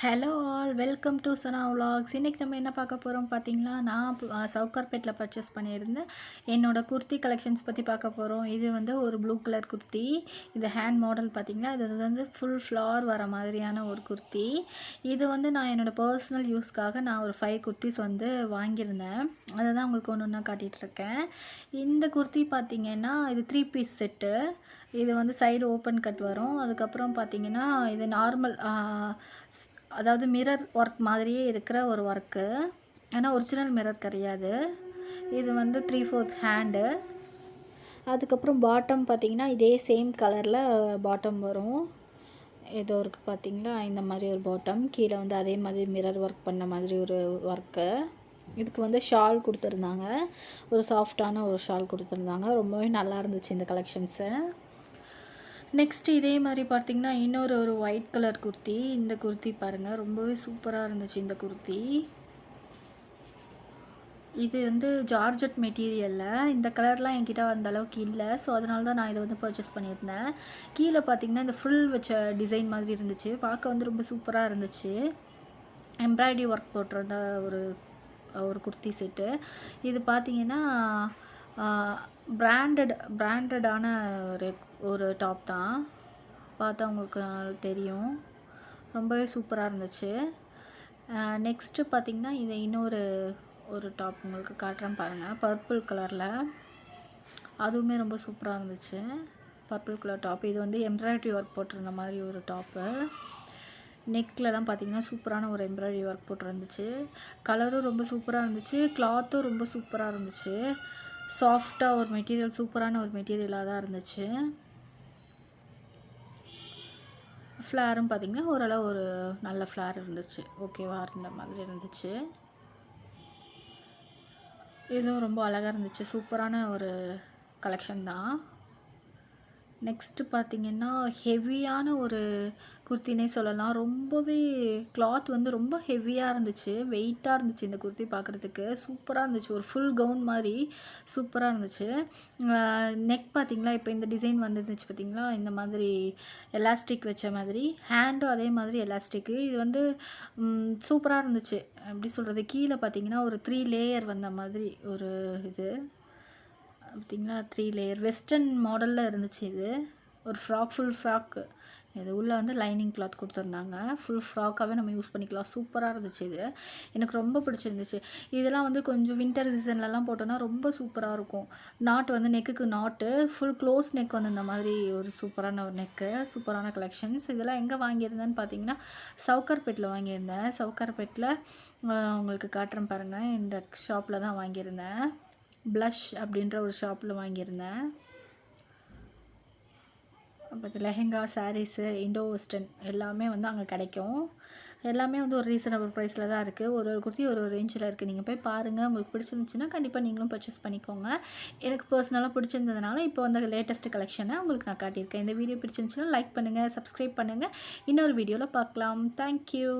Hello all welcome to Sana vlogs. இன்றைக்கி நம்ம என்ன பார்க்க போகிறோம் பார்த்தீங்களா, நான் சவுகார்பேட்டில் பர்ச்சேஸ் பண்ணியிருந்தேன் என்னோடய குர்த்தி கலெக்ஷன்ஸ் பற்றி பார்க்க போகிறோம். இது வந்து ஒரு ப்ளூ கலர் குர்த்தி. இது ஹேண்ட் மாடல் பார்த்திங்களா, இது வந்து ஃபுல் ஃப்ளார் வர மாதிரியான ஒரு குர்த்தி. இது வந்து நான் என்னோடய பர்சனல் யூஸ்க்காக நான் ஒரு 5 குர்த்திஸ் வந்து வாங்கியிருந்தேன். அதை தான் உங்களுக்கு ஒன்று ஒன்றா காட்டிகிட்ருக்கேன். இந்த குர்த்தி பார்த்திங்கன்னா இது 3 பீஸ் செட்டு. இது வந்து சைடு ஓப்பன் கட் வரும். அதுக்கப்புறம் பார்த்திங்கன்னா இது நார்மல் அதாவது மிரர் ஒர்க் மாதிரியே இருக்கிற ஒரு ஒர்க்கு. ஆனால் ஒரிஜினல் மிரர் கிடையாது. இது வந்து 3/4 ஹேண்டு. அதுக்கப்புறம் பாட்டம் பார்த்திங்கன்னா இதே சேம் கலரில் பாட்டம் வரும். ஏதோ இருக்குது பார்த்திங்களா, இந்த மாதிரி ஒரு பாட்டம். கீழே வந்து அதே மாதிரி மிரர் ஒர்க் பண்ண மாதிரி ஒரு ஒர்க்கு. இதுக்கு வந்து ஷால் கொடுத்துருந்தாங்க, ஒரு சாஃப்டான ஒரு ஷால் கொடுத்துருந்தாங்க. ரொம்பவே நல்லா இருந்துச்சு இந்த கலெக்ஷன்ஸு. நெக்ஸ்ட்டு இதே மாதிரி பார்த்திங்கன்னா இன்னொரு ஒயிட் கலர் குர்த்தி. இந்த குர்த்தி பாருங்கள், ரொம்பவே சூப்பராக இருந்துச்சு இந்த குர்த்தி. இது வந்து ஜார்ஜட் மெட்டீரியலில் இந்த கலர்லாம் என்கிட்ட அந்த அளவுக்கு இல்லை. ஸோ அதனால தான் நான் இதை வந்து பர்ச்சேஸ் பண்ணியிருந்தேன். கீழே பார்த்திங்கன்னா இந்த ஃபுல் வச்ச டிசைன் மாதிரி இருந்துச்சு. பார்க்க வந்து ரொம்ப சூப்பராக இருந்துச்சு. எம்ப்ராய்டரி ஒர்க் போட்டிருந்த ஒரு குர்த்தி செட்டு. இது பார்த்திங்கன்னா பிராண்டடான ஒரு டாப் தான். பார்த்தா உங்களுக்கு தெரியும், ரொம்பவே சூப்பராக இருந்துச்சு. நெக்ஸ்ட்டு பார்த்திங்கன்னா இது ஒரு டாப் உங்களுக்கு காட்டுறேன் பாருங்கள், பர்பிள் கலரில். அதுவுமே ரொம்ப சூப்பராக இருந்துச்சு, பர்பிள் கலர் டாப். இது வந்து எம்ப்ராய்டரி ஒர்க் போட்டிருந்த மாதிரி ஒரு டாப்பு. நெக்லலாம் பார்த்திங்கன்னா சூப்பரான ஒரு எம்ப்ராய்டரி ஒர்க் போட்டிருந்துச்சு. கலரும் ரொம்ப சூப்பராக இருந்துச்சு, கிளாத்தும் ரொம்ப சூப்பராக இருந்துச்சு. சாஃப்டாக ஒரு மெட்டீரியல், சூப்பரான ஒரு மெட்டீரியலாக தான் இருந்துச்சு. ஃப்ளாரும் பார்த்திங்கன்னா ஓரளவு ஒரு நல்ல ஃப்ளார் இருந்துச்சு, ஓகேவாக இருந்த மாதிரி இருந்துச்சு. இதுவும் ரொம்ப அழகாக இருந்துச்சு, சூப்பரான ஒரு கலெக்ஷன் தான். நெக்ஸ்ட்டு பார்த்திங்கன்னா ஹெவியான ஒரு குர்த்தினே சொல்லலாம். ரொம்பவே கிளாத் வந்து ரொம்ப ஹெவியாக இருந்துச்சு, வெயிட்டாக இருந்துச்சு. இந்த குர்த்தி பார்க்குறதுக்கு சூப்பராக இருந்துச்சு, ஒரு ஃபுல் கவுன் மாதிரி சூப்பராக இருந்துச்சு. நெக் பார்த்திங்களா, இப்போ இந்த டிசைன் வந்துருந்துச்சு பார்த்திங்களா, இந்த மாதிரி எலாஸ்டிக் வச்ச மாதிரி. ஹேண்டும் அதே மாதிரி எலாஸ்டிக்கு. இது வந்து சூப்பராக இருந்துச்சு. எப்படி சொல்கிறது, கீழே பார்த்திங்கன்னா ஒரு 3 லேயர் வந்த மாதிரி ஒரு இது பார்த்திங்களா, 3 லேயர் வெஸ்டர்ன் மாடலில் இருந்துச்சு. இது ஒரு ஃபுல் ஃப்ராக்கு. இது உள்ளே வந்து லைனிங் கிளாத் கொடுத்துருந்தாங்க. ஃபுல் ஃப்ராக்காகவே நம்ம யூஸ் பண்ணிக்கலாம். சூப்பராக இருந்துச்சு. இது எனக்கு ரொம்ப பிடிச்சிருந்துச்சு. இதெல்லாம் வந்து கொஞ்சம் வின்டர் சீசன்லலாம் போட்டோன்னா ரொம்ப சூப்பராக இருக்கும். நாட் வந்து நெக்குக்கு நாட்டு ஃபுல் க்ளோஸ் நெக் வந்து இந்த மாதிரி ஒரு சூப்பரான ஒரு நெக்கு, சூப்பரான கலெக்ஷன்ஸ். இதெல்லாம் எங்கே வாங்கியிருந்தேன்னு பார்த்தீங்கன்னா சவுகார்பேட்டில் வாங்கியிருந்தேன். சவுகார்பேட்டில் உங்களுக்கு காட்டுறேன் பாருங்கள், இந்த ஷாப்பில் தான் வாங்கியிருந்தேன். ப்ளஷ் அப்படின்ற ஒரு ஷாப்பில் வாங்கியிருந்தேன். அப்போ லெஹெங்கா, சாரீஸு, இண்டோ வெஸ்டர்ன் எல்லாமே வந்து அங்கே கிடைக்கும். எல்லாமே வந்து ஒரு ரீசனபிள் ப்ரைஸில் தான் இருக்குது. ஒரு குர்த்தி ஒரு ரேஞ்சில் இருக்குது. நீங்கள் போய் பாருங்கள், உங்களுக்கு பிடிச்சிருந்துச்சுன்னா கண்டிப்பாக நீங்களும் பர்ச்சேஸ் பண்ணிக்கோங்க. எனக்கு பர்சனலாக பிடிச்சிருந்ததுனால இப்போ வந்து லேட்டஸ்ட் கலெக்ஷனை உங்களுக்கு நான் காட்டியிருக்கேன். இந்த வீடியோ பிடிச்சிருந்துச்சுன்னா லைக் பண்ணுங்கள், சப்ஸ்கிரைப் பண்ணுங்கள். இன்னொரு வீடியோவில் பார்க்கலாம். தேங்க்யூ.